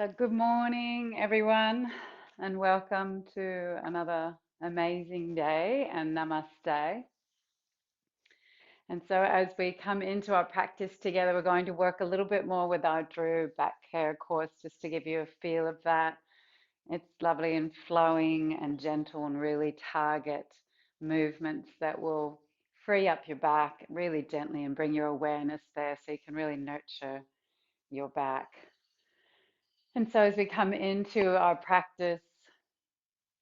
So, good morning, everyone, and welcome to another amazing day and namaste. And so, as we come into our practice together, we're going to work a little bit more with our Drew back care course just to give you a feel of that. It's lovely and flowing and gentle and really target movements that will free up your back really gently and bring your awareness there so you can really nurture your back. And so, as we come into our practice,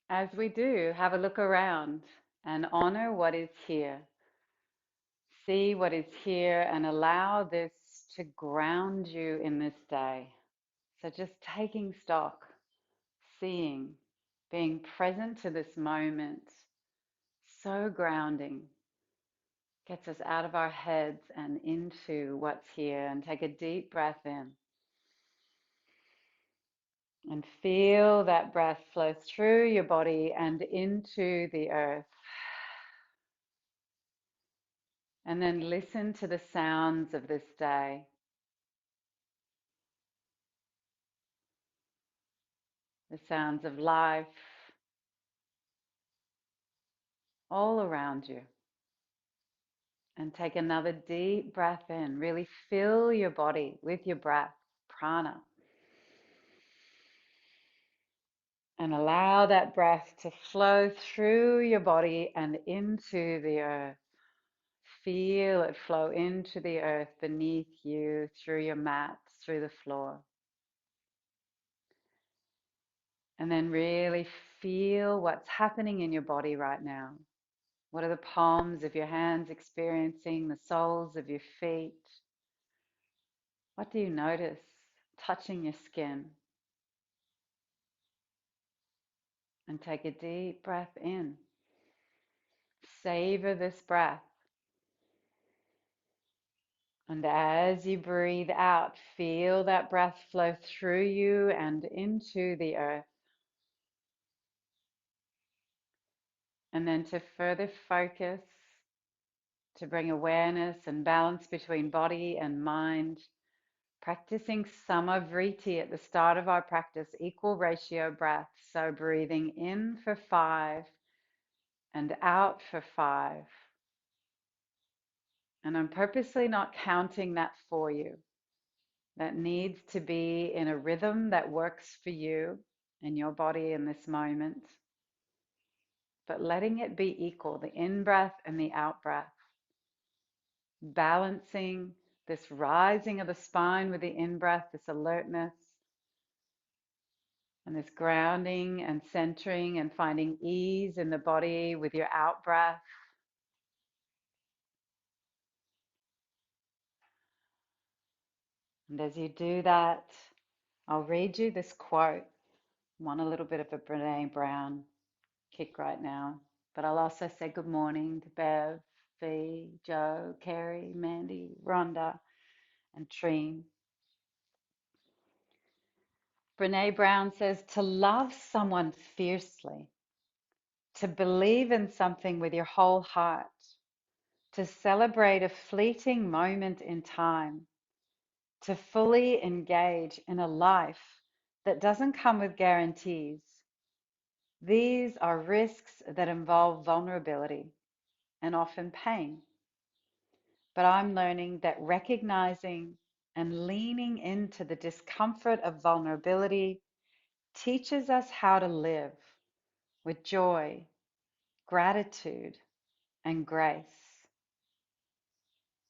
as we do, have a look around and honor what is here. See what is here and allow this to ground you in this day. So, just taking stock, seeing, being present to this moment, so grounding, gets us out of our heads and into what's here. And take a deep breath in. And feel that breath flow through your body and into the earth. And then listen to the sounds of this day. The sounds of life all around you. And take another deep breath in. Really fill your body with your breath, prana. And allow that breath to flow through your body and into the earth. Feel it flow into the earth beneath you, through your mat, through the floor. And then really feel what's happening in your body right now. What are the palms of your hands experiencing, the soles of your feet? What do you notice touching your skin? And take a deep breath in. Savor this breath. And as you breathe out, feel that breath flow through you and into the earth. And then to further focus, to bring awareness and balance between body and mind, practicing Samavriti at the start of our practice, equal ratio breath. So breathing in for 5 and out for 5. And I'm purposely not counting that for you. That needs to be in a rhythm that works for you and your body in this moment. But letting it be equal, the in breath and the out breath. Balancing this rising of the spine with the in breath, this alertness, and this grounding and centering and finding ease in the body with your out breath. And as you do that, I'll read you this quote. I'm on a little bit of a Brene Brown kick right now, but I'll also say good morning to Bev, Fee, Joe, Carrie, Mandy, Rhonda, and Treen. Brene Brown says to love someone fiercely, to believe in something with your whole heart, to celebrate a fleeting moment in time, to fully engage in a life that doesn't come with guarantees. These are risks that involve vulnerability and often pain. But I'm learning that recognizing and leaning into the discomfort of vulnerability teaches us how to live with joy, gratitude, and grace.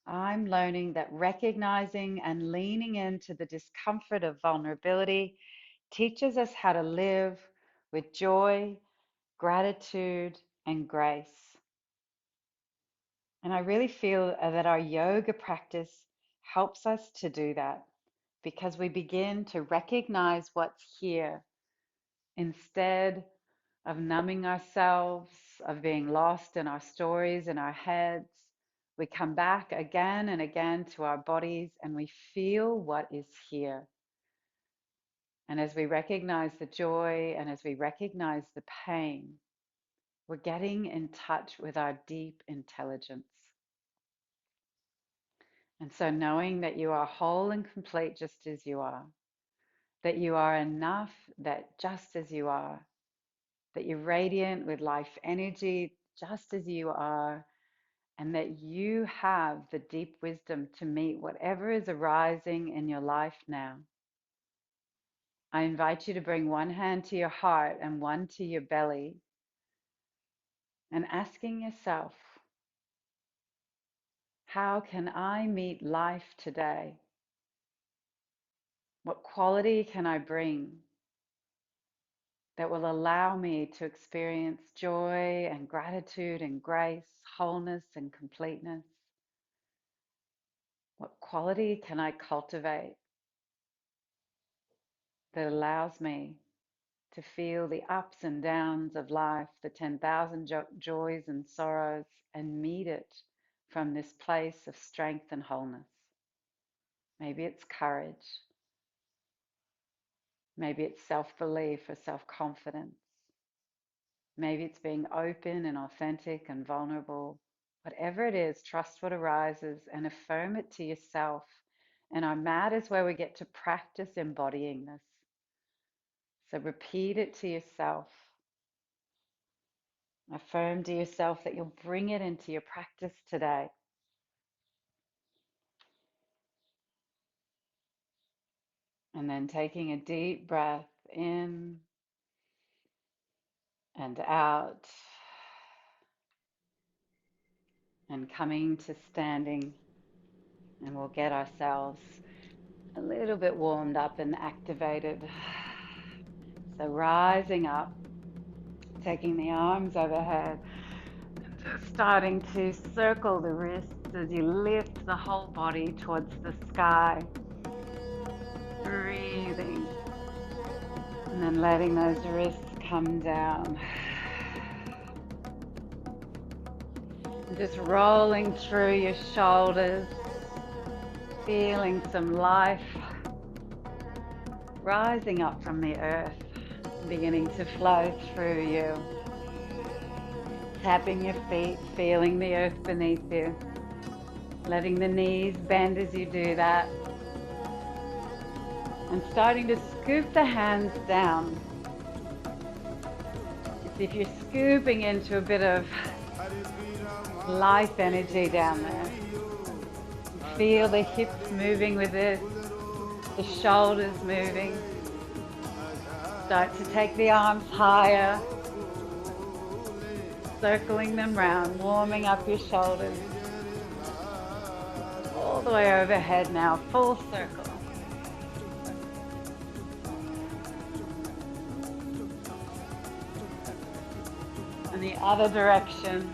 I'm learning that recognizing and leaning into the discomfort of vulnerability teaches us how to live with joy, gratitude, and grace. And I really feel that our yoga practice helps us to do that because we begin to recognize what's here instead of numbing ourselves, of being lost in our stories in our heads. We come back again and again to our bodies and we feel what is here. And as we recognize the joy and as we recognize the pain, we're getting in touch with our deep intelligence. And so knowing that you are whole and complete just as you are, that you are enough, that just as you are, that you're radiant with life energy just as you are, and that you have the deep wisdom to meet whatever is arising in your life now. I invite you to bring one hand to your heart and one to your belly, and asking yourself, how can I meet life today? What quality can I bring that will allow me to experience joy and gratitude and grace, wholeness and completeness? What quality can I cultivate that allows me to feel the ups and downs of life, the 10,000 joys and sorrows, and meet it from this place of strength and wholeness? Maybe it's courage. Maybe it's self-belief or self-confidence. Maybe it's being open and authentic and vulnerable. Whatever it is, trust what arises and affirm it to yourself. And our mat is where we get to practice embodying this. So repeat it to yourself. Affirm to yourself that you'll bring it into your practice today. And then taking a deep breath in and out, and coming to standing, and we'll get ourselves a little bit warmed up and activated. So rising up, taking the arms overhead, and just starting to circle the wrists as you lift the whole body towards the sky. Breathing, and then letting those wrists come down. And just rolling through your shoulders, feeling some life rising up from the earth, beginning to flow through you. Tapping your feet, feeling the earth beneath you. Letting the knees bend as you do that. And starting to scoop the hands down. As if you're scooping into a bit of life energy down there. Feel the hips moving with it, the shoulders moving. Start to take the arms higher, circling them round, warming up your shoulders. All the way overhead now, full circle. And the other direction.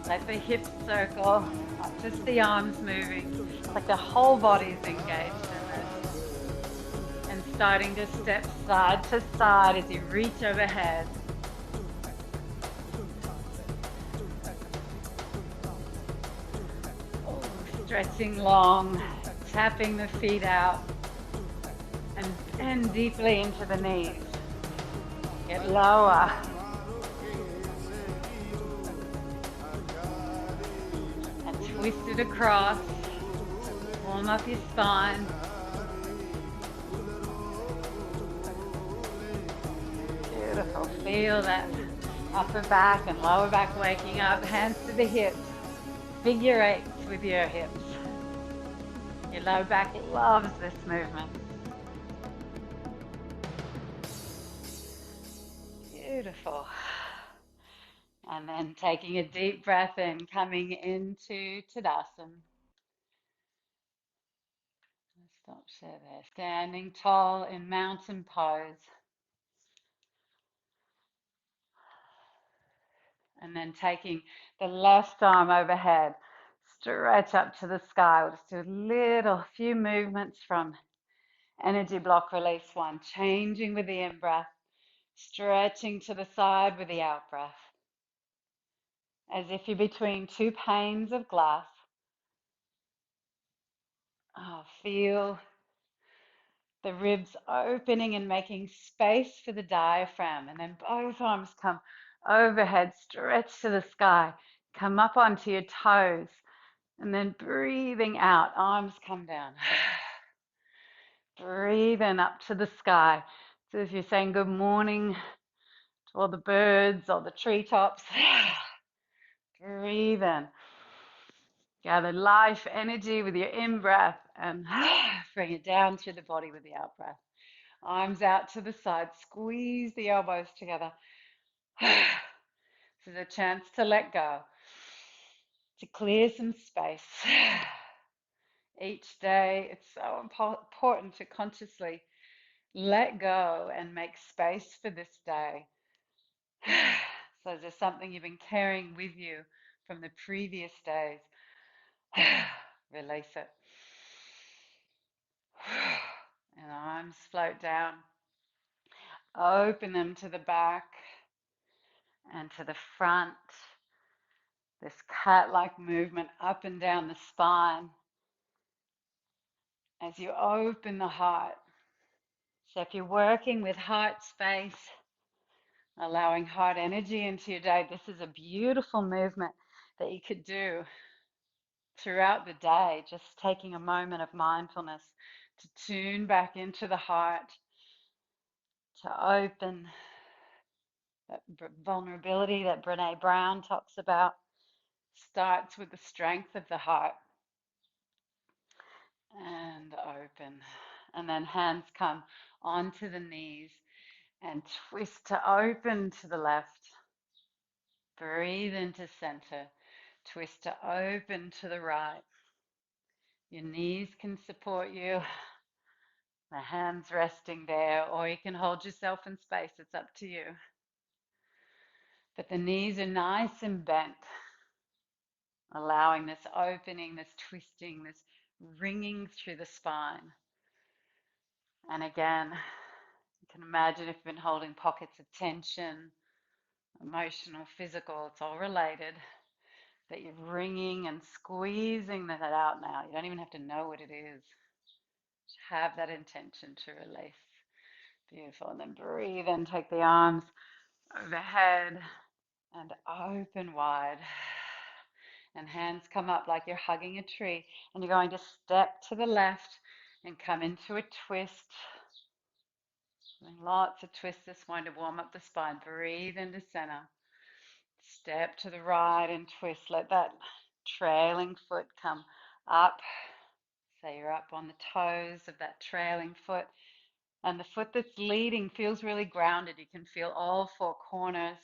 Let the hips circle, not just the arms moving. It's like the whole body's engaged in this. And starting to step side to side as you reach overhead. Stretching long, tapping the feet out, and bend deeply into the knees. Get lower. And twist it across. Warm up your spine. Beautiful. Feel that upper back and lower back waking up. Hands to the hips. Figure eights with your hips. Your lower back loves this movement. Beautiful. And then taking a deep breath in, coming into Tadasana. Stop share there. Standing tall in mountain pose. And then taking the left arm overhead. Stretch up to the sky. We'll just do a little few movements from energy block release one. Changing with the in-breath. Stretching to the side with the out-breath. As if you're between two panes of glass. Oh, feel the ribs opening and making space for the diaphragm. And then both arms come overhead, stretch to the sky. Come up onto your toes. And then breathing out, arms come down. breathe in up to the sky. So if you're saying good morning to all the birds or the treetops, breathe in. Gather life energy with your in-breath and bring it down through the body with the out-breath. Arms out to the side, squeeze the elbows together. This is a chance to let go, to clear some space. Each day, it's so important to consciously let go and make space for this day. So is there something you've been carrying with you from the previous days? Release it. And arms float down. Open them to the back and to the front. This cat-like movement up and down the spine as you open the heart. So if you're working with heart space, allowing heart energy into your day, this is a beautiful movement that you could do throughout the day, just taking a moment of mindfulness to tune back into the heart, to open that vulnerability that Brene Brown talks about. Starts with the strength of the heart and open. And then hands come onto the knees and twist to open to the left. Breathe into center. Twist to open to the right. Your knees can support you. The hands resting there, or you can hold yourself in space. It's up to you. But the knees are nice and bent, allowing this opening, this twisting, this ringing through the spine. And again, you can imagine if you've been holding pockets of tension, emotional, physical, it's all related, that you're wringing and squeezing that out now. You don't even have to know what it is. Just have that intention to release. Beautiful. And then breathe and take the arms overhead and open wide. And hands come up like you're hugging a tree. And you're going to step to the left and come into a twist. Lots of twists this one to warm up the spine. Breathe into center. Step to the right and twist. Let that trailing foot come up. So you're up on the toes of that trailing foot. And the foot that's leading feels really grounded. You can feel all four corners.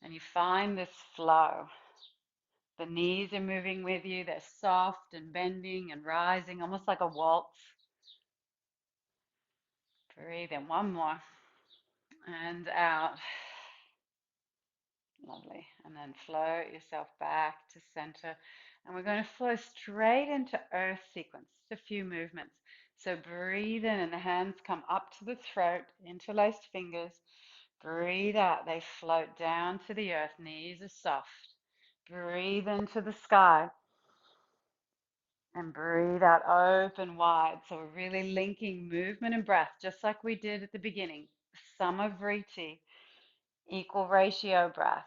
And you find this flow. The knees are moving with you. They're soft and bending and rising, almost like a waltz. Breathe in. One more. And out. Lovely. And then float yourself back to center. And we're going to flow straight into earth sequence. Just a few movements. So breathe in and the hands come up to the throat, interlaced fingers. Breathe out. They float down to the earth. Knees are soft. Breathe into the sky. And breathe out, open wide. So we're really linking movement and breath, just like we did at the beginning. Samavriti, equal ratio breath.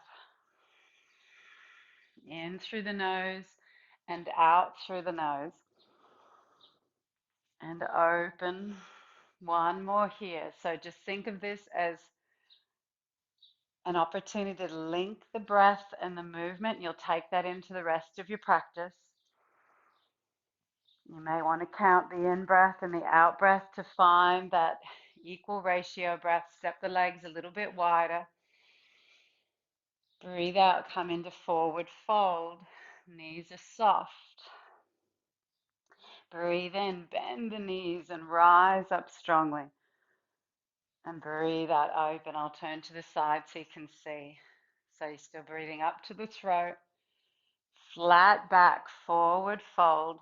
In through the nose and out through the nose. And open. One more here. So just think of this as an opportunity to link the breath and the movement. You'll take that into the rest of your practice. You may want to count the in-breath and the out-breath to find that equal ratio breath. Step the legs a little bit wider. Breathe out, come into forward fold. Knees are soft. Breathe in, bend the knees and rise up strongly. And breathe out, open. I'll turn to the side so you can see. So you're still breathing up to the throat. Flat back, forward fold.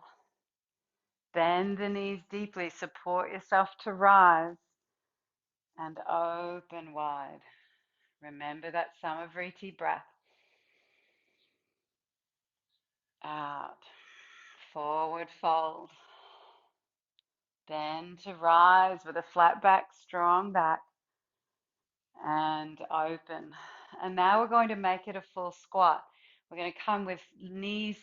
Bend the knees deeply. Support yourself to rise. And open wide. Remember that Samavriti breath. Out. Forward fold. Bend to rise with a flat back, strong back. And open. And now we're going to make it a full squat. We're going to come with knees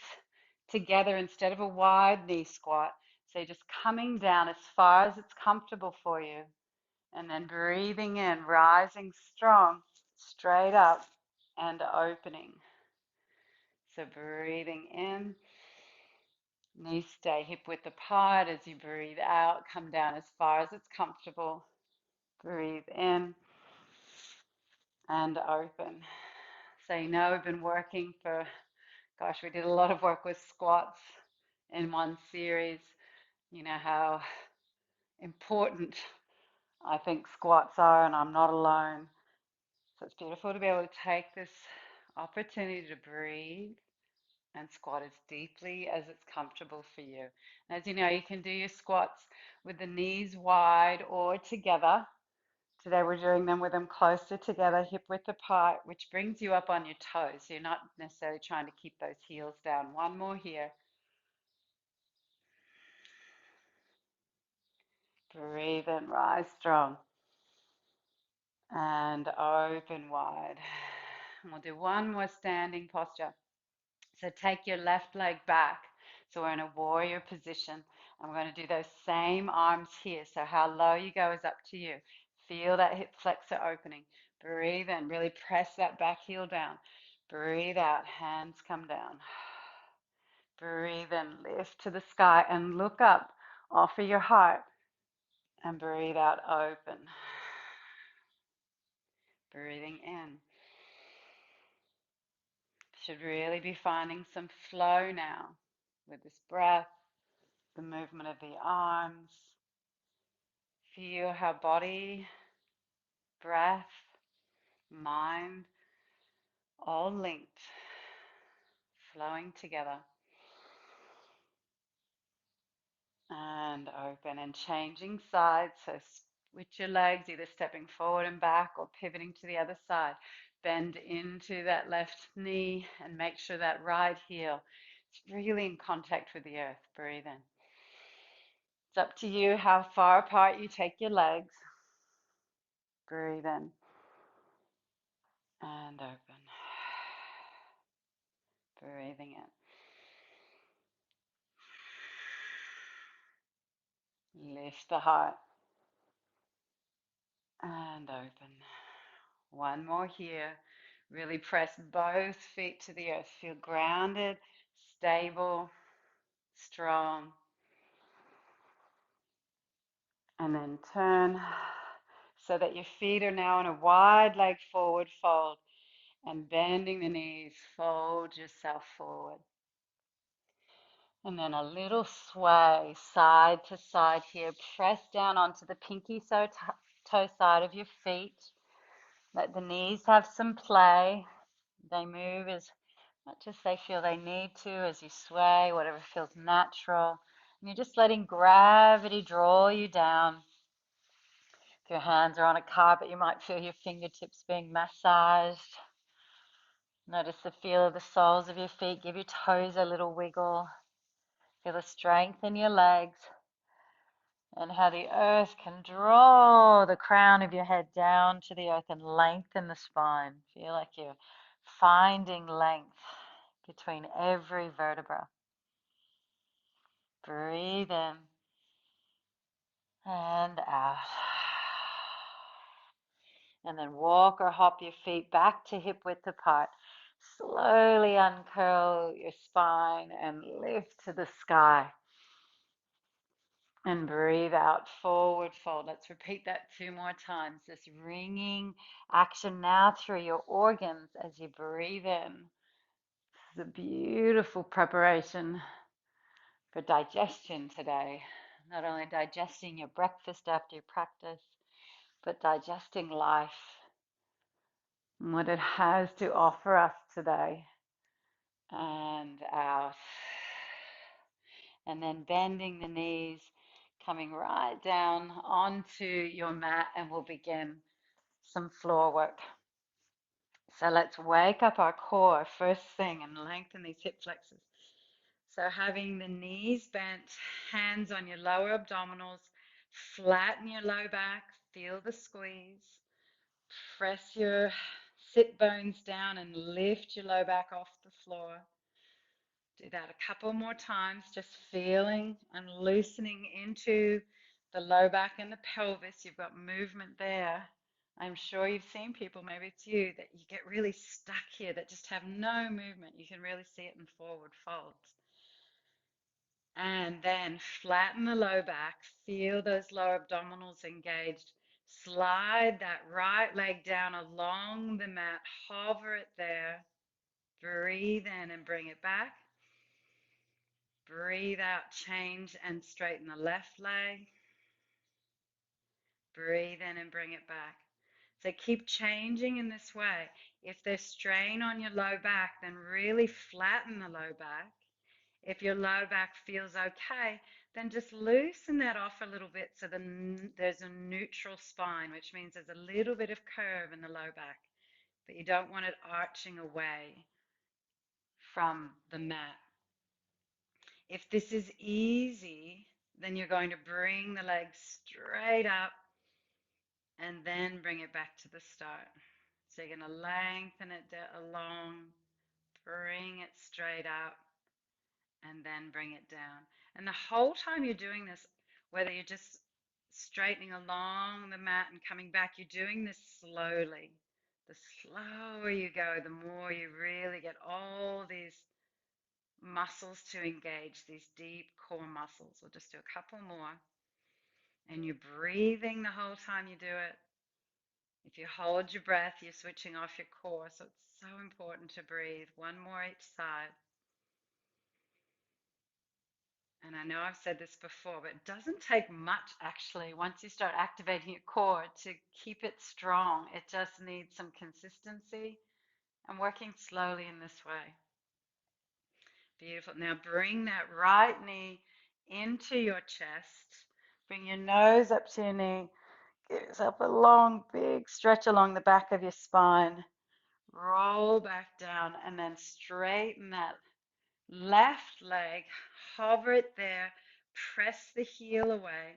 together instead of a wide knee squat. So you're just coming down as far as it's comfortable for you. And then breathing in, rising strong, straight up and opening. So breathing in, knees stay hip width apart. As you breathe out, come down as far as it's comfortable. Breathe in and open. So you know we've been working for, gosh, we did a lot of work with squats in one series. You know how important I think squats are, and I'm not alone. So it's beautiful to be able to take this opportunity to breathe and squat as deeply as it's comfortable for you. And as you know, you can do your squats with the knees wide or together. Today we're doing them with them closer together, hip width apart, which brings you up on your toes. So you're not necessarily trying to keep those heels down. One more here. Breathe in, rise strong, and open wide. And we'll do one more standing posture. So take your left leg back. So we're in a warrior position. And we're going to do those same arms here. So how low you go is up to you. Feel that hip flexor opening. Breathe in. Really press that back heel down. Breathe out. Hands come down. Breathe in. Lift to the sky and look up. Offer your heart. And breathe out. Open. Breathing in. Should really be finding some flow now with this breath, the movement of the arms. Feel how body, breath, mind, all linked, flowing together. And open and changing sides. So switch your legs, either stepping forward and back or pivoting to the other side. Bend into that left knee and make sure that right heel is really in contact with the earth. Breathe in. It's up to you how far apart you take your legs. Breathe in and open. Breathing in. Lift the heart and open. One more here. Really press both feet to the earth. Feel grounded, stable, strong. And then turn so that your feet are now in a wide leg forward fold. And bending the knees, fold yourself forward. And then a little sway side to side here. Press down onto the pinky toe side of your feet. Let the knees have some play. They move as much as they feel they need to as you sway, whatever feels natural. And you're just letting gravity draw you down. If your hands are on a carpet, you might feel your fingertips being massaged. Notice the feel of the soles of your feet. Give your toes a little wiggle. Feel the strength in your legs and how the earth can draw the crown of your head down to the earth and lengthen the spine. Feel like you're finding length between every vertebra. Breathe in and out. And then walk or hop your feet back to hip width apart. Slowly uncurl your spine and lift to the sky. And breathe out, forward fold. Let's repeat that 2 more times. This ringing action now through your organs as you breathe in. This is a beautiful preparation for digestion today. Not only digesting your breakfast after your practice, but digesting life and what it has to offer us today. And out. And then bending the knees, coming right down onto your mat, and we'll begin some floor work. So let's wake up our core first thing and lengthen these hip flexors. So having the knees bent, hands on your lower abdominals, flatten your low back, feel the squeeze. Press your sit bones down and lift your low back off the floor. Do that a couple more times, just feeling and loosening into the low back and the pelvis. You've got movement there. I'm sure you've seen people, maybe it's you, that you get really stuck here, that just have no movement. You can really see it in forward folds. And then flatten the low back, feel those lower abdominals engaged. Slide that right leg down along the mat, hover it there. Breathe in and bring it back. Breathe out, change and straighten the left leg. Breathe in and bring it back. So keep changing in this way. If there's strain on your low back, then really flatten the low back. If your low back feels okay, then just loosen that off a little bit so there's a neutral spine, which means there's a little bit of curve in the low back, but you don't want it arching away from the mat. If this is easy, then you're going to bring the legs straight up and then bring it back to the start. So you're going to lengthen it along, bring it straight up, and then bring it down. And the whole time you're doing this, whether you're just straightening along the mat and coming back, you're doing this slowly. The slower you go, the more you really get all these muscles to engage, these deep core muscles. We'll just do a couple more. And you're breathing the whole time you do it. If you hold your breath, you're switching off your core. So it's so important to breathe. One more each side. And I know I've said this before, but it doesn't take much actually once you start activating your core to keep it strong. It just needs some consistency and working slowly in this way. Beautiful. Now bring that right knee into your chest. Bring your nose up to your knee. Give yourself a long, big stretch along the back of your spine. Roll back down and then straighten that left leg. Hover it there. Press the heel away.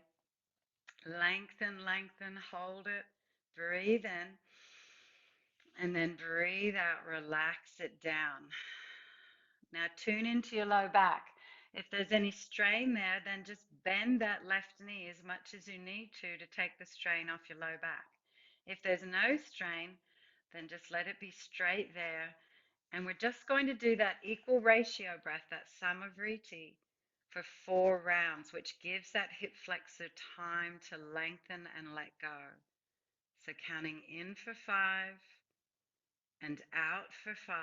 Lengthen, lengthen, hold it. Breathe in. And then breathe out. Relax it down. Now tune into your low back. If there's any strain there, then just bend that left knee as much as you need to take the strain off your low back. If there's no strain, then just let it be straight there. And we're just going to do that equal ratio breath, that Samavriti, for 4 rounds, which gives that hip flexor time to lengthen and let go. So counting in for 5 and out for 5.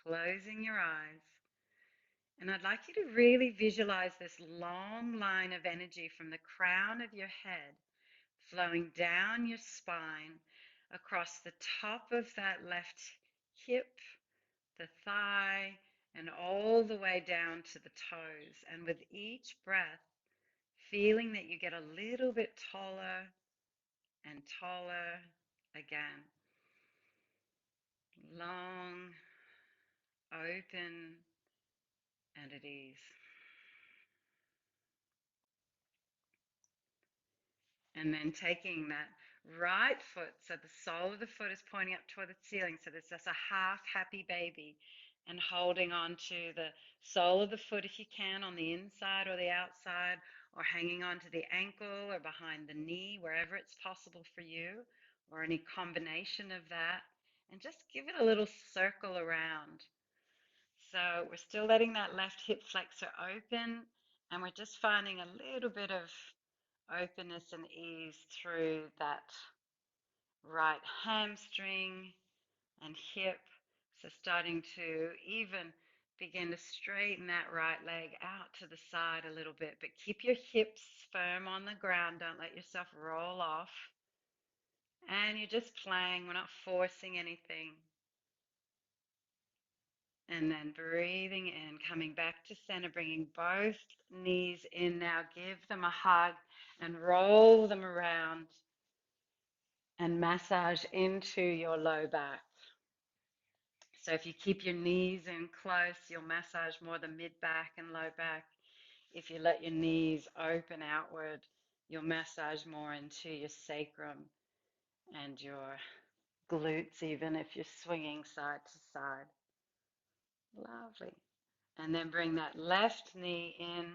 Closing your eyes. And I'd like you to really visualize this long line of energy from the crown of your head flowing down your spine, across the top of that left hip, the thigh, and all the way down to the toes. And with each breath, feeling that you get a little bit taller and taller again. Long, open, and at ease. And then taking that right foot, so the sole of the foot is pointing up toward the ceiling, so there's just a half happy baby, and holding on to the sole of the foot if you can on the inside or the outside, or hanging on to the ankle or behind the knee, wherever it's possible for you, or any combination of that, and just give it a little circle around. So we're still letting that left hip flexor open, and we're just finding a little bit of openness and ease through that right hamstring and hip. So starting to even begin to straighten that right leg out to the side a little bit, but keep your hips firm on the ground. Don't let yourself roll off. And you're just playing. We're not forcing anything. And then breathing in, coming back to center, bringing both knees in now. Give them a hug and roll them around and massage into your low back. So if you keep your knees in close, you'll massage more the mid back and low back. If you let your knees open outward, you'll massage more into your sacrum and your glutes, even if you're swinging side to side. Lovely. And then bring that left knee in,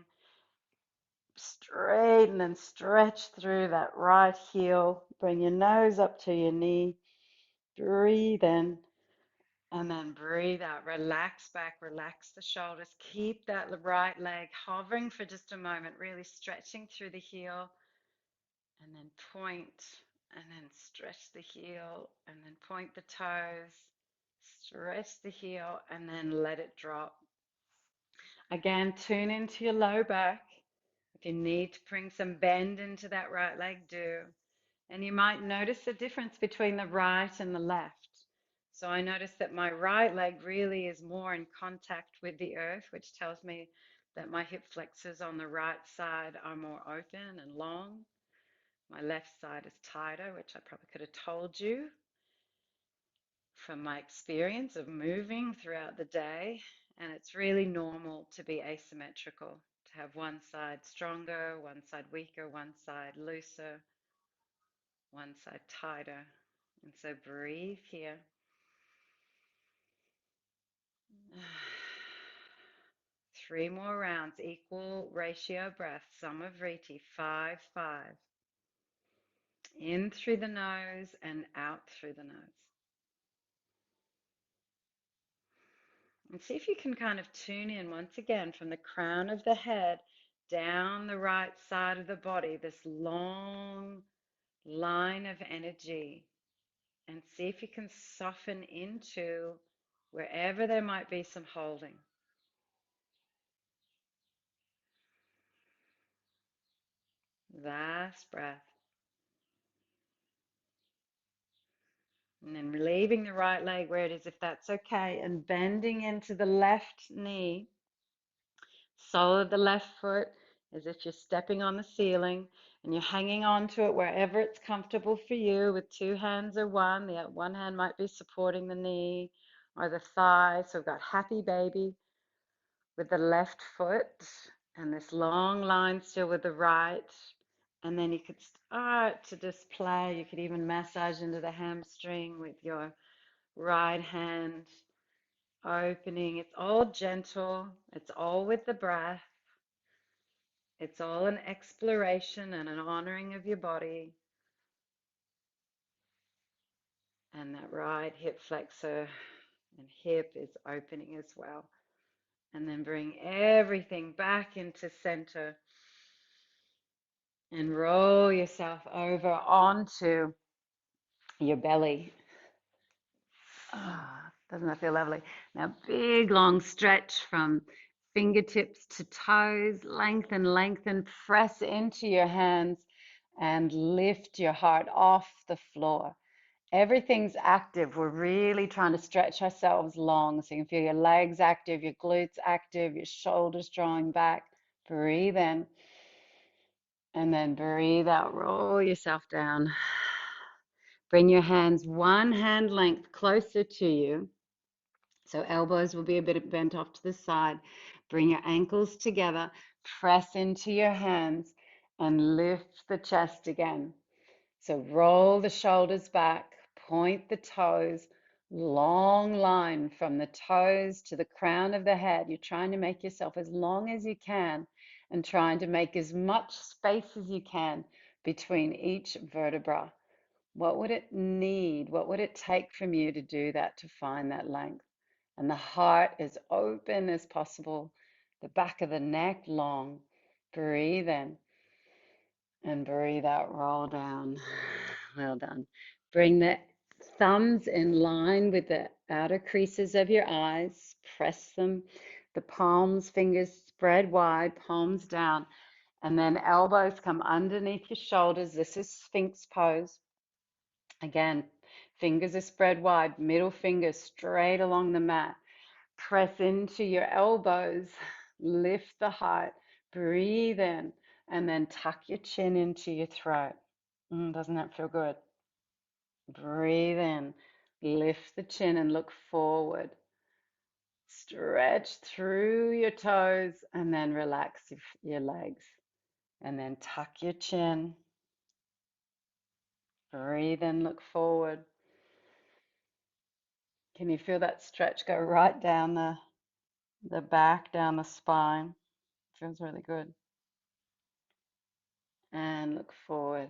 straighten and stretch through that right heel. Bring your nose up to your knee. Breathe in and then breathe out. Relax back, relax the shoulders. Keep that right leg hovering for just a moment, really stretching through the heel. And then point, and then stretch the heel, and then point the toes. Stretch the heel, and then let it drop. Again, tune into your low back. If you need to bring some bend into that right leg, do. And you might notice the difference between the right and the left. So I notice that my right leg really is more in contact with the earth, which tells me that my hip flexors on the right side are more open and long. My left side is tighter, which I probably could have told you from my experience of moving throughout the day. And it's really normal to be asymmetrical, to have one side stronger, one side weaker, one side looser, one side tighter. And so breathe here. Three more rounds, equal ratio breath, Samavriti, 5-5. In through the nose and out through the nose. And see if you can kind of tune in once again from the crown of the head down the right side of the body, this long line of energy. And see if you can soften into wherever there might be some holding. Last breath. And then relieving the right leg where it is, if that's okay, and bending into the left knee, sole of the left foot, as if you're stepping on the ceiling, and you're hanging on to it wherever it's comfortable for you with two hands or one. The one hand might be supporting the knee or the thigh. So we've got happy baby with the left foot and this long line still with the right. And then you could start to just play. You could even massage into the hamstring with your right hand, opening. It's all gentle. It's all with the breath. It's all an exploration and an honoring of your body. And that right hip flexor and hip is opening as well. And then bring everything back into center and roll yourself over onto your belly. Ah, doesn't that feel lovely? Now, big long stretch from fingertips to toes. Lengthen, lengthen. Press into your hands and lift your heart off the floor. Everything's active. We're really trying to stretch ourselves long. So you can feel your legs active, your glutes active, your shoulders drawing back. Breathe in and then breathe out. Roll yourself down. Bring your hands one hand length closer to you. So elbows will be a bit bent off to the side. Bring your ankles together. Press into your hands and lift the chest again. So roll the shoulders back, point the toes, long line from the toes to the crown of the head. You're trying to make yourself as long as you can and trying to make as much space as you can between each vertebra. What would it need? What would it take from you to do that, to find that length? And the heart as open as possible, the back of the neck long. Breathe in. And breathe out, roll down. Well done. Bring the thumbs in line with the outer creases of your eyes. Press them. The palms, fingers spread wide, palms down. And then elbows come underneath your shoulders. This is Sphinx pose. Again, fingers are spread wide, middle finger straight along the mat. Press into your elbows. Lift the heart. Breathe in. And then tuck your chin into your throat. Doesn't that feel good? Breathe in, lift the chin and look forward. Stretch through your toes and then relax your legs. And then tuck your chin. Breathe in, look forward. Can you feel that stretch go right down the back down the spine. Feels really good. And look forward.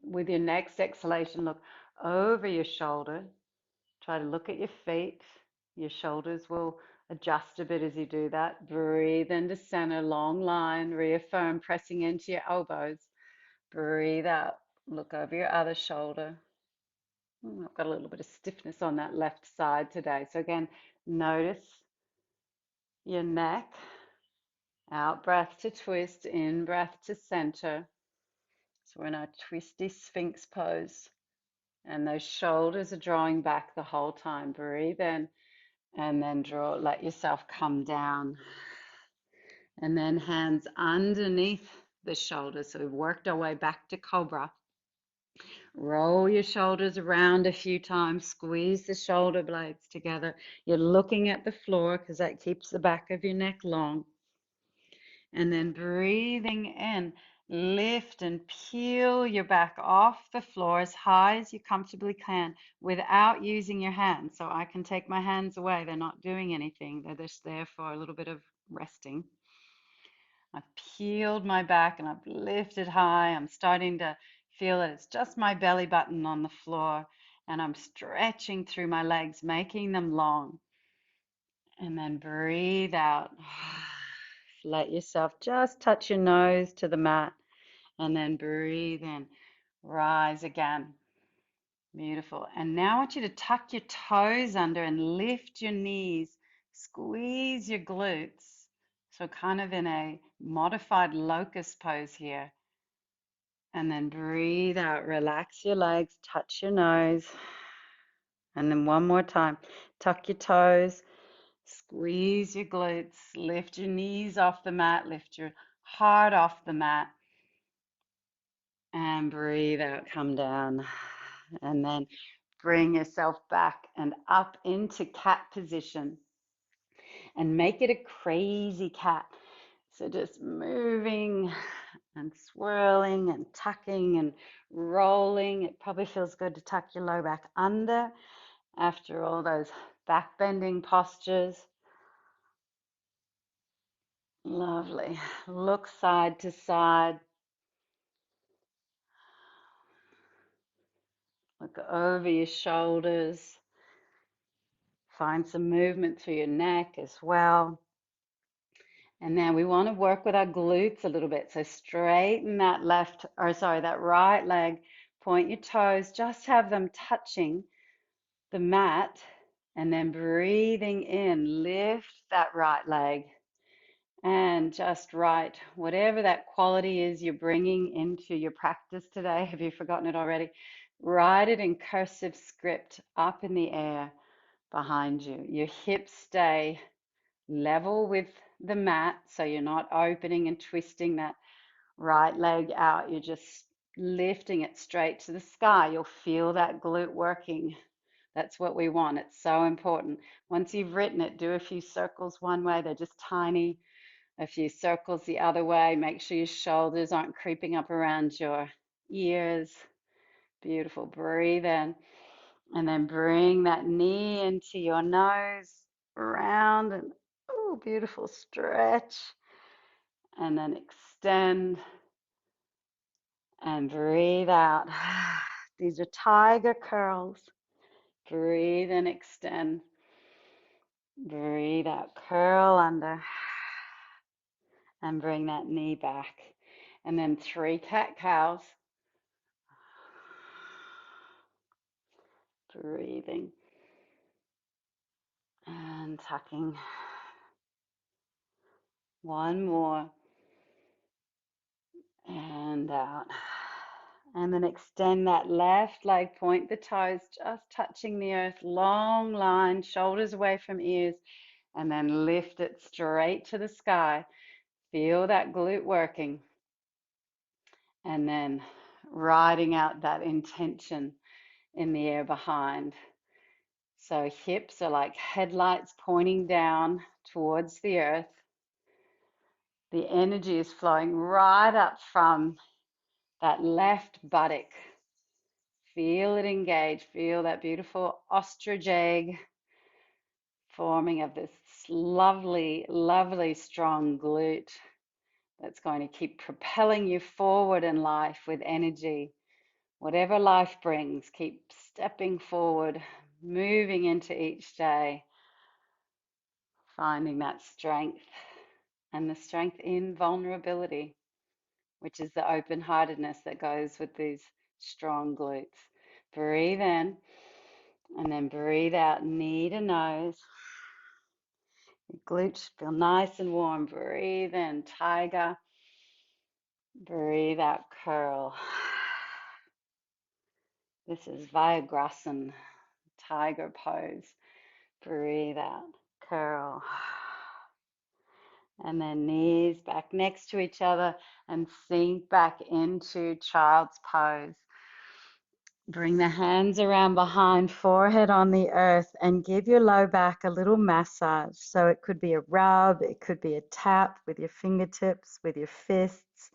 With your next exhalation, look over your shoulder. Try to look at your feet. Your shoulders will adjust a bit as you do that. Breathe into center, long line. Reaffirm, pressing into your elbows. Breathe out. Look over your other shoulder. I've got a little bit of stiffness on that left side today. So again, notice your neck. Out breath to twist, in breath to center. So we're in our twisty sphinx pose. And those shoulders are drawing back the whole time. Breathe in and then draw, let yourself come down. And then hands underneath the shoulders. So we've worked our way back to cobra. Roll your shoulders around a few times, squeeze the shoulder blades together. You're looking at the floor because that keeps the back of your neck long. And then breathing in, lift and peel your back off the floor as high as you comfortably can without using your hands. So I can take my hands away. They're not doing anything. They're just there for a little bit of resting. I've peeled my back and I've lifted high. I'm starting to feel that it's just my belly button on the floor, and I'm stretching through my legs, making them long. And then breathe out. Let yourself just touch your nose to the mat, and then breathe in. Rise again. Beautiful. And now I want you to tuck your toes under and lift your knees. Squeeze your glutes. So kind of in a modified locust pose here. And then breathe out. Relax your legs. Touch your nose. And then one more time. Tuck your toes. Squeeze your glutes. Lift your knees off the mat. Lift your heart off the mat. And breathe out. Come down. And then bring yourself back and up into cat position and make it a crazy cat. So just moving and swirling and tucking and rolling. It probably feels good to tuck your low back under after all those back bending postures. Lovely. Look side to side. Look over your shoulders. Find some movement through your neck as well. And then we want to work with our glutes a little bit. So straighten that that right leg, point your toes, just have them touching the mat, and then breathing in, lift that right leg and just write whatever that quality is you're bringing into your practice today. Have you forgotten it already? Write it in cursive script up in the air behind you. Your hips stay level with the mat, so you're not opening and twisting that right leg out. You're just lifting it straight to the sky. You'll feel that glute working. That's what we want. It's so important. Once you've written it, do a few circles one way. They're just tiny. A few circles the other way. Make sure your shoulders aren't creeping up around your ears. Beautiful. Breathe in. And then bring that knee into your nose, around, and oh, beautiful stretch. And then extend and breathe out. These are tiger curls. Breathe and extend. Breathe out, curl under, and bring that knee back. And then 3 cat-cows. Breathing and tucking. One more. And out. And then extend that left leg, point the toes, just touching the earth, long line, shoulders away from ears, and then lift it straight to the sky. Feel that glute working. And then riding out that intention in the air behind. So hips are like headlights pointing down towards the earth. The energy is flowing right up from that left buttock. Feel it engage. Feel that beautiful ostrich egg forming of this lovely, lovely, strong glute that's going to keep propelling you forward in life with energy. Whatever life brings, keep stepping forward, moving into each day, finding that strength and the strength in vulnerability, which is the open heartedness that goes with these strong glutes. Breathe in and then breathe out, knee to nose. Your glutes feel nice and warm. Breathe in, tiger. Breathe out, curl. This is Vajrasan, tiger pose. Breathe out, curl. And then knees back next to each other and sink back into child's pose. Bring the hands around behind, forehead on the earth, and give your low back a little massage. So it could be a rub, it could be a tap with your fingertips, with your fists,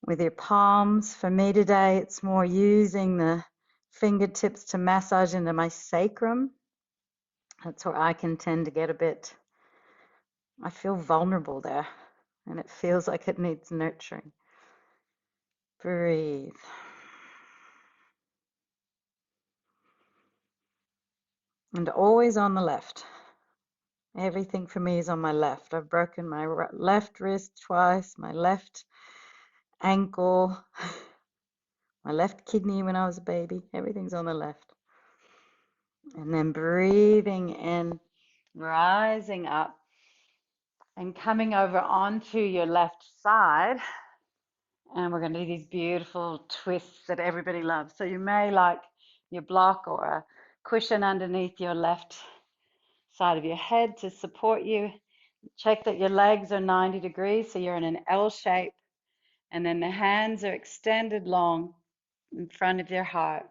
with your palms. For me today, it's more using the fingertips to massage into my sacrum. That's where I can tend to get a bit, I feel vulnerable there, and it feels like it needs nurturing. Breathe. And always on the left. Everything for me is on my left. I've broken my left wrist twice, my left ankle, my left kidney when I was a baby. Everything's on the left. And then breathing in, rising up and coming over onto your left side. And we're going to do these beautiful twists that everybody loves. So you may like your block or a cushion underneath your left side of your head to support you. Check that your legs are 90 degrees, so you're in an L shape. And then the hands are extended long in front of your heart.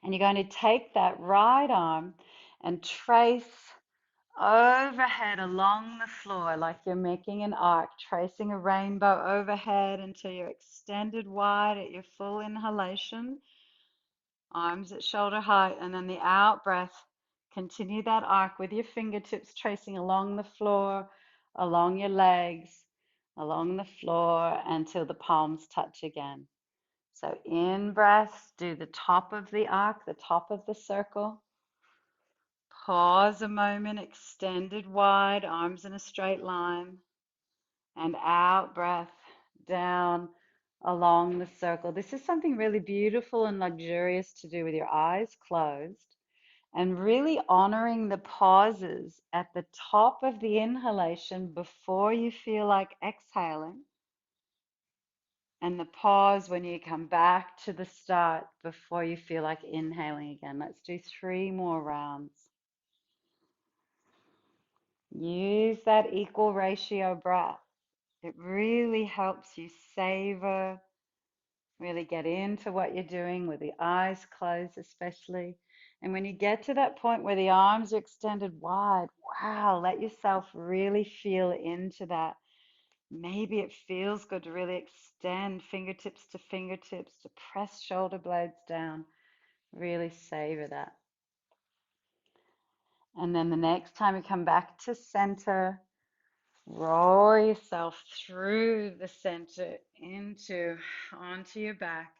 And you're going to take that right arm and trace overhead along the floor like you're making an arc, tracing a rainbow overhead until you're extended wide at your full inhalation, arms at shoulder height, and then the out breath. Continue that arc with your fingertips tracing along the floor, along your legs, along the floor until the palms touch again. So in breath, do the top of the arc, the top of the circle. Pause a moment, extended wide, arms in a straight line. And out breath, down along the circle. This is something really beautiful and luxurious to do with your eyes closed and really honoring the pauses at the top of the inhalation before you feel like exhaling. And the pause when you come back to the start before you feel like inhaling again. Let's do 3 more rounds. Use that equal ratio breath. It really helps you savor, really get into what you're doing with the eyes closed especially. And when you get to that point where the arms are extended wide, wow, let yourself really feel into that. Maybe it feels good to really extend fingertips, to press shoulder blades down. Really savor that. And then the next time you come back to center, roll yourself through the center onto your back.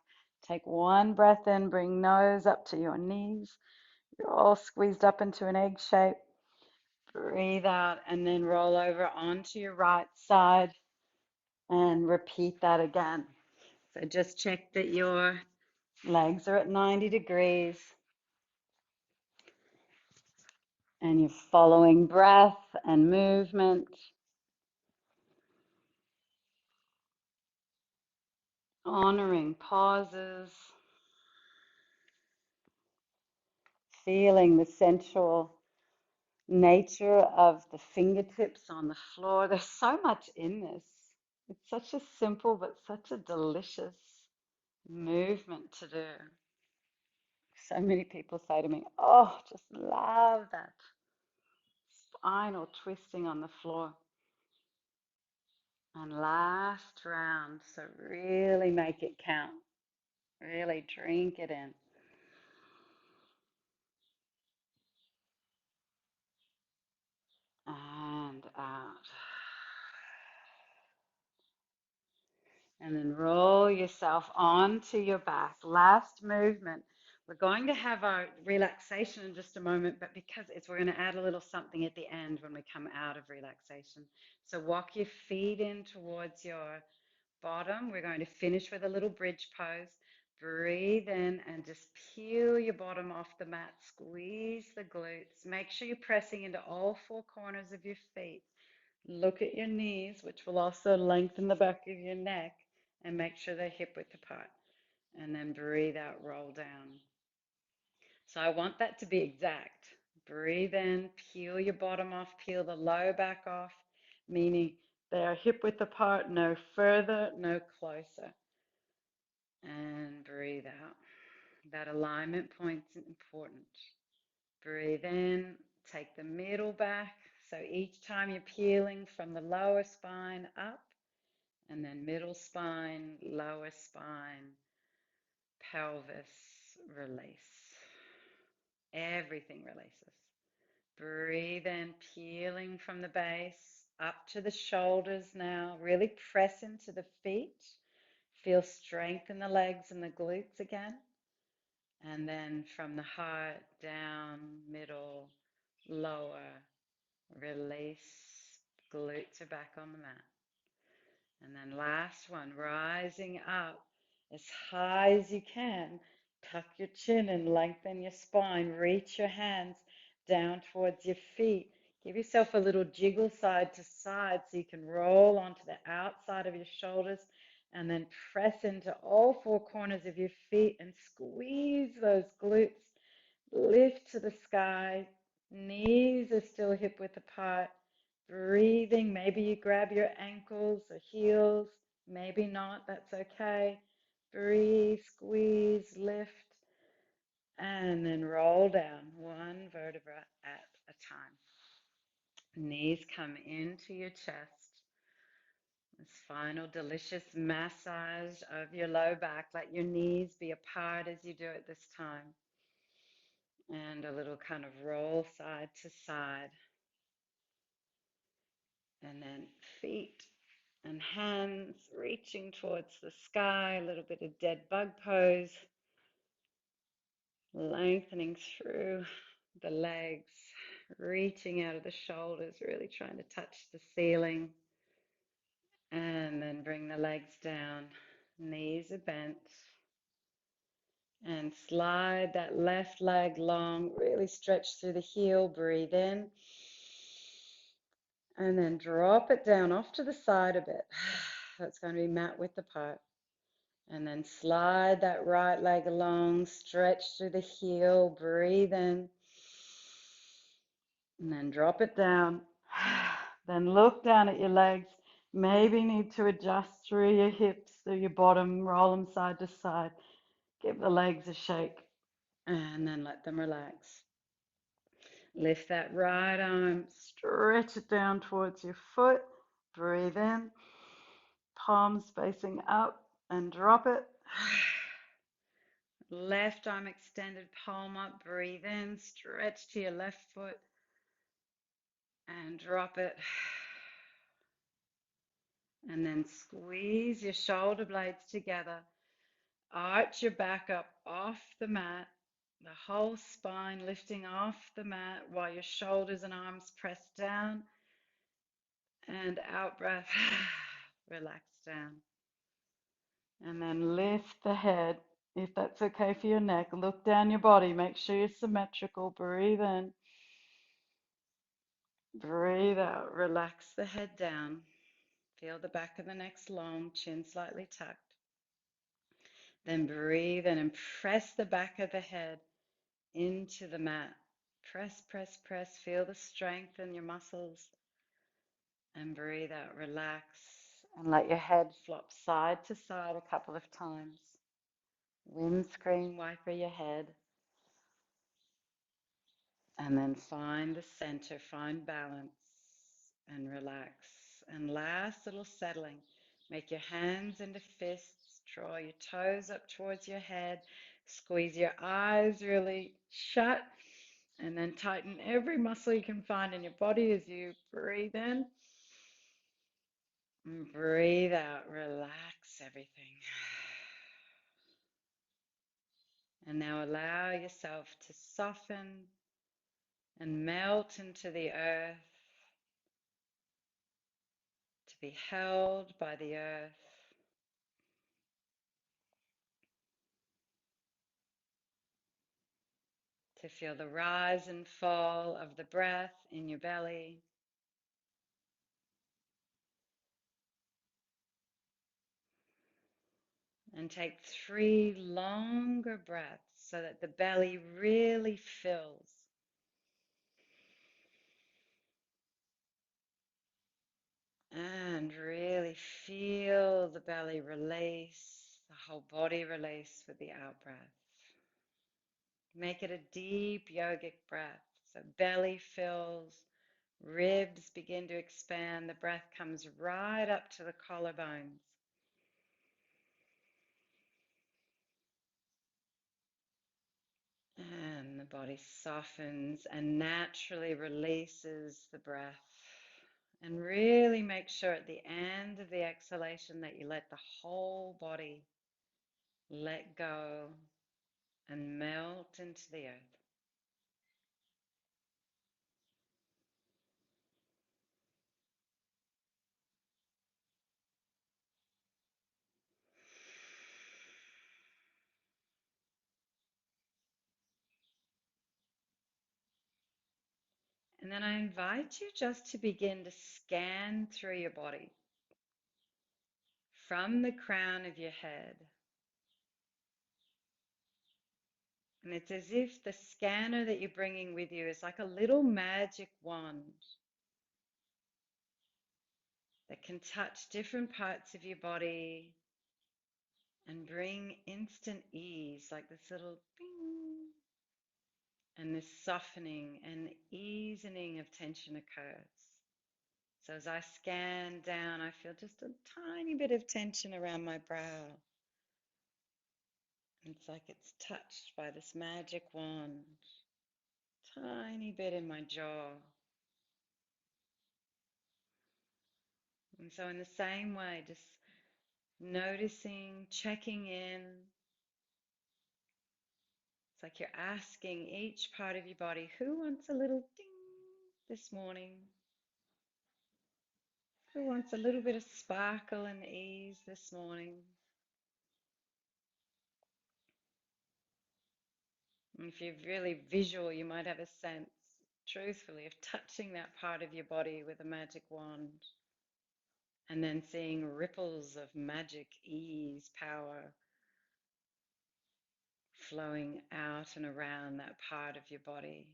Take one breath in, bring nose up to your knees. You're all squeezed up into an egg shape. Breathe out and then roll over onto your right side and repeat that again. So just check that your legs are at 90 degrees and you're following breath and movement, honoring pauses, feeling the sensual nature of the fingertips on the floor. There's so much in this. It's such a simple but such a delicious movement to do. So many people say to me, oh, just love that spinal twisting on the floor. And last round, so really make it count. Really drink it in. and out. And then roll yourself onto your back. Last movement. We're going to have our relaxation in just a moment, but because we're going to add a little something at the end when we come out of relaxation. So walk your feet in towards your bottom. We're going to finish with a little bridge pose. Breathe in and just peel your bottom off the mat. Squeeze the glutes. Make sure you're pressing into all four corners of your feet. Look at your knees, which will also lengthen the back of your neck, and make sure they're hip width apart. And then breathe out, roll down. So I want that to be exact. Breathe in, peel your bottom off, peel the low back off, meaning they are hip width apart, no further, no closer. And breathe out. That alignment point's important. Breathe in, take the middle back. So each time you're peeling from the lower spine up, and then middle spine, lower spine, pelvis, release. Everything releases. Breathe in, peeling from the base up to the shoulders now. Really press into the feet. Feel strength in the legs and the glutes again. And then from the heart down, middle, lower, release. Glutes are back on the mat. And then last one, rising up as high as you can. Tuck your chin and lengthen your spine. Reach your hands down towards your feet. Give yourself a little jiggle side to side so you can roll onto the outside of your shoulders and then press into all four corners of your feet and squeeze those glutes. Lift to the sky. Knees are still hip width apart. Breathing, maybe you grab your ankles or heels, maybe not, that's okay. Breathe, squeeze, lift, and then roll down one vertebra at a time. Knees come into your chest. This final delicious massage of your low back. Let your knees be apart as you do it this time. And a little kind of roll side to side. And then feet and hands reaching towards the sky, a little bit of dead bug pose, lengthening through the legs, reaching out of the shoulders, really trying to touch the ceiling, and then bring the legs down, knees are bent, and slide that left leg long, really stretch through the heel, breathe in, and then drop it down off to the side a bit. That's going to be mat width apart. And then slide that right leg along, stretch through the heel, breathe in, and then drop it down. Then look down at your legs. Maybe need to adjust through your hips, through your bottom, roll them side to side. Give the legs a shake, and then let them relax. Lift that right arm, stretch it down towards your foot. Breathe in, palms facing up, and drop it. Left arm extended, palm up, breathe in, stretch to your left foot and drop it. And then squeeze your shoulder blades together. Arch your back up off the mat, the whole spine lifting off the mat while your shoulders and arms press down. And out breath, relax down. And then lift the head. If that's okay for your neck, look down your body. Make sure you're symmetrical. Breathe in. Breathe out. Relax the head down. Feel the back of the neck long, chin slightly tucked. Then breathe in and press the back of the head into the mat. Press, press, press. Feel the strength in your muscles. And breathe out. Relax. And let your head flop side to side a couple of times. Windscreen wiper your head. And then find the center, find balance, and relax. And last little settling. Make your hands into fists, draw your toes up towards your head, squeeze your eyes really shut, And then tighten every muscle you can find in your body as you breathe in and breathe out. Relax everything. And now allow yourself to soften and melt into the earth, to be held by the earth. To feel the rise and fall of the breath in your belly. And take 3 longer breaths so that the belly really fills. And really feel the belly release, the whole body release with the out breath. Make it a deep yogic breath. So belly fills, ribs begin to expand, the breath comes right up to the collarbones. And the body softens and naturally releases the breath. And really make sure at the end of the exhalation that you let the whole body let go and melt into the earth. And then I invite you just to begin to scan through your body from the crown of your head. And it's as if the scanner that you're bringing with you is like a little magic wand that can touch different parts of your body and bring instant ease, like this little bing, and this softening and easing of tension occurs. So as I scan down, I feel just a tiny bit of tension around my brow. It's like it's touched by this magic wand. Tiny bit in my jaw. And so in the same way, just noticing, checking in. It's like you're asking each part of your body, who wants a little ding this morning? Who wants a little bit of sparkle and ease this morning? And if you're really visual, you might have a sense, truthfully, of touching that part of your body with a magic wand and then seeing ripples of magic ease, power flowing out and around that part of your body.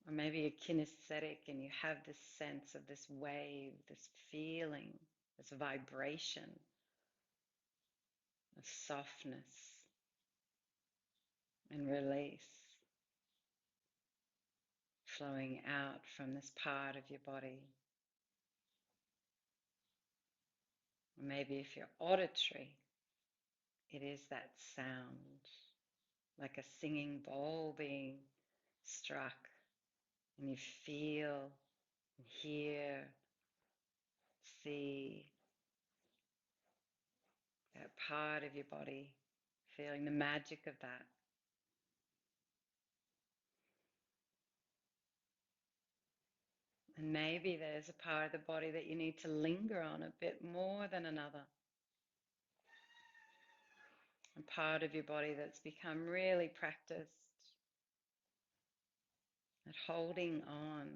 Or maybe you're kinesthetic and you have this sense of this wave, this feeling, this vibration of softness and release flowing out from this part of your body. Or maybe if you're auditory, it is that sound, like a singing bowl being struck, and you feel, hear, see that part of your body, feeling the magic of that. And maybe there's a part of the body that you need to linger on a bit more than another. A part of your body that's become really practiced at holding on.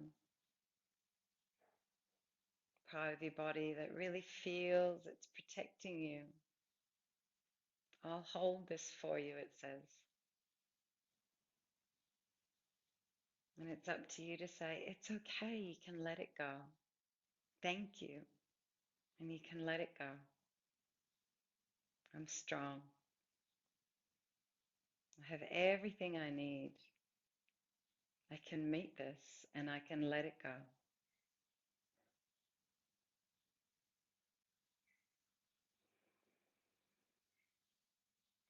Part of your body that really feels it's protecting you. I'll hold this for you, it says. And it's up to you to say, it's okay, you can let it go. Thank you. And you can let it go. I'm strong. I have everything I need. I can meet this and I can let it go.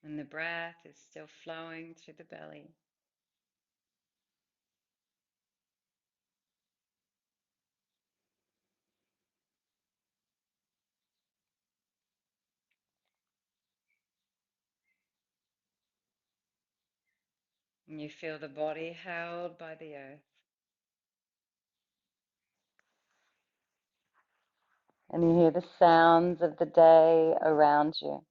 And the breath is still flowing through the belly. And you feel the body held by the earth. And you hear the sounds of the day around you.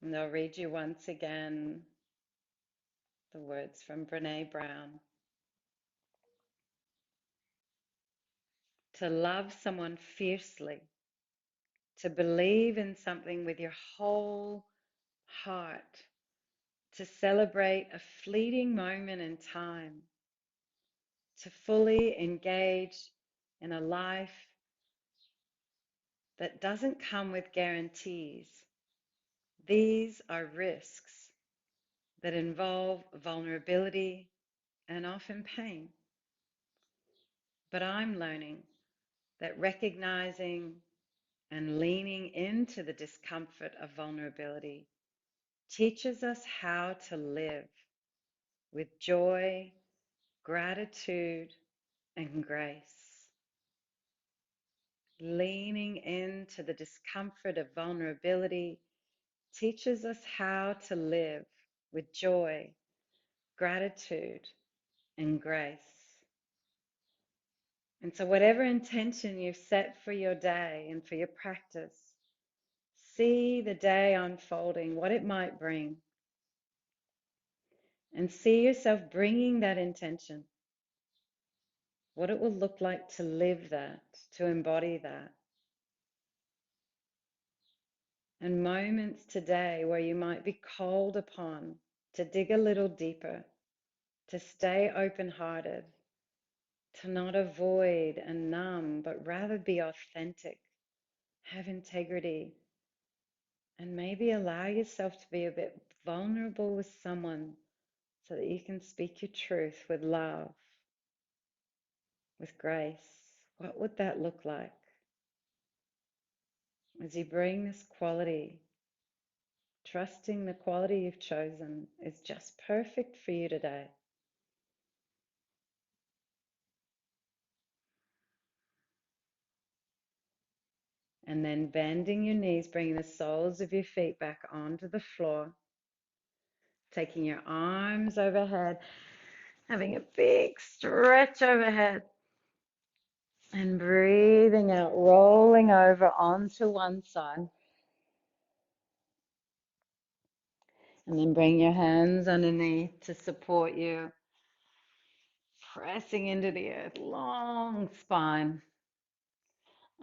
And I'll read you once again the words from Brene Brown. To love someone fiercely, to believe in something with your whole heart, to celebrate a fleeting moment in time, to fully engage in a life that doesn't come with guarantees. These are risks that involve vulnerability and often pain. But I'm learning that recognizing and leaning into the discomfort of vulnerability teaches us how to live with joy, gratitude, and grace. Leaning into the discomfort of vulnerability teaches us how to live with joy, gratitude, and grace. And so, whatever intention you've set for your day and for your practice, see the day unfolding, what it might bring, and see yourself bringing that intention, what it will look like to live that, to embody that. And moments today where you might be called upon to dig a little deeper, to stay open hearted, to not avoid and numb, but rather be authentic, have integrity, and maybe allow yourself to be a bit vulnerable with someone so that you can speak your truth with love, with grace. What would that look like as you bring this quality, trusting the quality you've chosen is just perfect for you today? And then bending your knees, bringing the soles of your feet back onto the floor, taking your arms overhead, having a big stretch overhead, and breathing out, rolling over onto one side. And then bring your hands underneath to support you, pressing into the earth, long spine.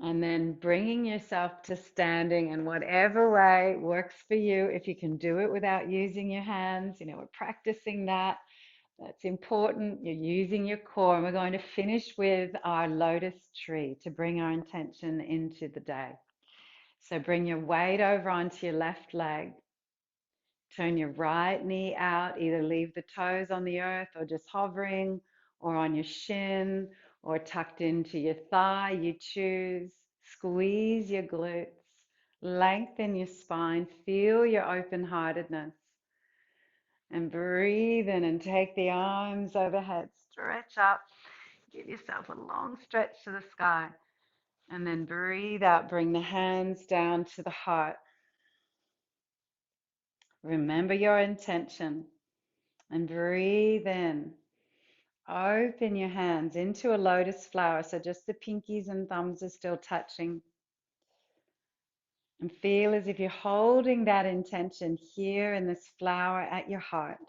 And then bringing yourself to standing in whatever way works for you. If you can do it without using your hands, we're practicing that. That's important. You're using your core. And we're going to finish with our lotus tree to bring our intention into the day. So bring your weight over onto your left leg. Turn your right knee out. Either leave the toes on the earth or just hovering, or on your shin, or tucked into your thigh. You choose. Squeeze your glutes. Lengthen your spine. Feel your open-heartedness. And breathe in and take the arms overhead. Stretch up. Give yourself a long stretch to the sky. And then breathe out. Bring the hands down to the heart. Remember your intention. And breathe in. Open your hands into a lotus flower. So just the pinkies and thumbs are still touching. And feel as if you're holding that intention here in this flower at your heart.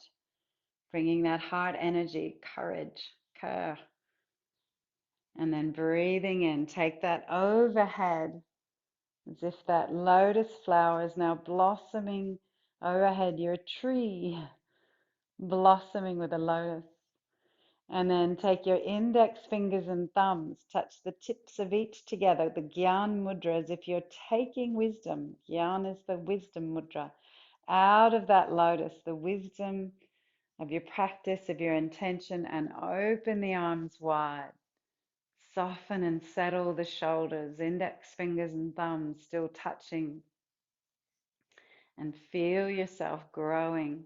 Bringing that heart energy, courage, ka. And then breathing in. Take that overhead as if that lotus flower is now blossoming overhead. You're a tree blossoming with a lotus. And then take your index fingers and thumbs, touch the tips of each together, the Gyan Mudra, as if you're taking wisdom. Gyan is the wisdom mudra. Out of that lotus, the wisdom of your practice, of your intention, and open the arms wide. Soften and settle the shoulders, index fingers and thumbs still touching. And feel yourself growing.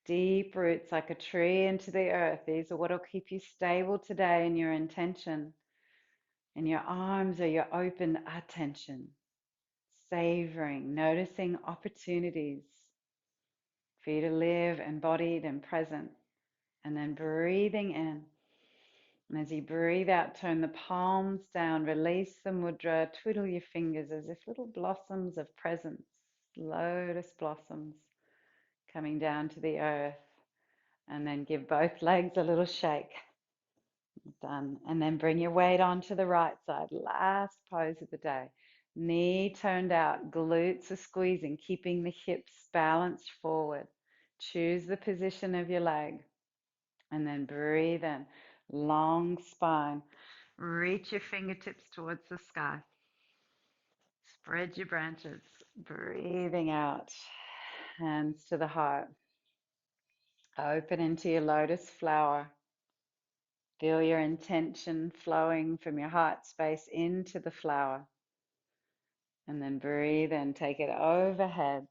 Deep roots like a tree into the earth. These are what will keep you stable today in your intention. And your arms are your open attention, savoring, noticing opportunities for you to live embodied and present. And then breathing in. And as you breathe out, turn the palms down, release the mudra, twiddle your fingers as if little blossoms of presence, lotus blossoms coming down to the earth. And then give both legs a little shake. Done. And then bring your weight onto the right side. Last pose of the day. Knee turned out, glutes are squeezing, keeping the hips balanced forward. Choose the position of your leg. And then breathe in. Long spine. Reach your fingertips towards the sky. Spread your branches. Breathing out. Hands to the heart. Open into your lotus flower. Feel your intention flowing from your heart space into the flower. And then breathe in. Take it overhead.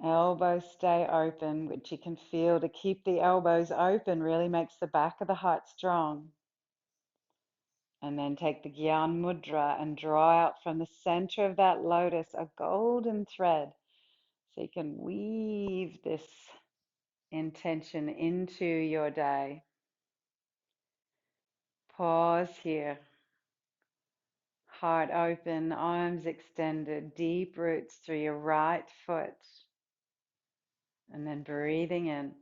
Elbows stay open, which you can feel. To keep the elbows open really makes the back of the heart strong. And then take the Gyan Mudra and draw out from the center of that lotus a golden thread. So you can weave this intention into your day. Pause here. Heart open, arms extended, deep roots through your right foot. And then breathing in.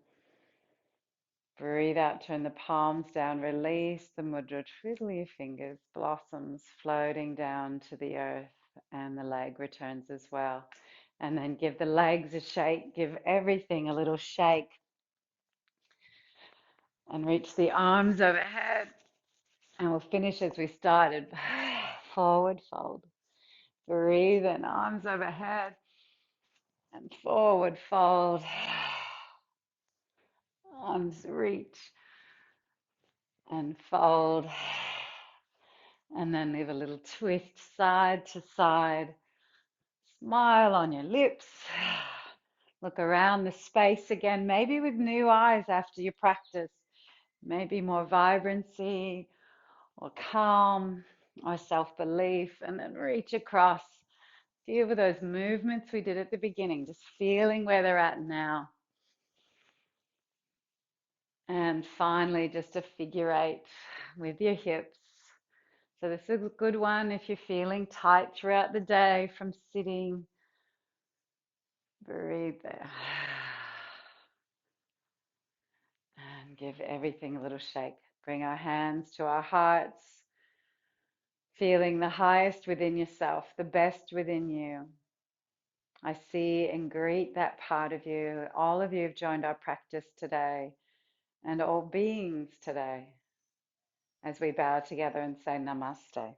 Breathe out, turn the palms down, release the mudra, twiddle your fingers, blossoms floating down to the earth, and the leg returns as well. And then give the legs a shake, give everything a little shake. And reach the arms overhead. And we'll finish as we started. Forward fold. Breathe in, arms overhead. And forward fold. Arms reach and fold. And then leave a little twist side to side. Smile on your lips. Look around the space again, maybe with new eyes after your practice. Maybe more vibrancy or calm or self-belief. And then reach across. Feel with those movements we did at the beginning, just feeling where they're at now. And finally, just a figure eight with your hips. So this is a good one if you're feeling tight throughout the day from sitting. Breathe there. And give everything a little shake. Bring our hands to our hearts, feeling the highest within yourself, the best within you. I see and greet that part of you. All of you have joined our practice today, and all beings today, as we bow together and say namaste.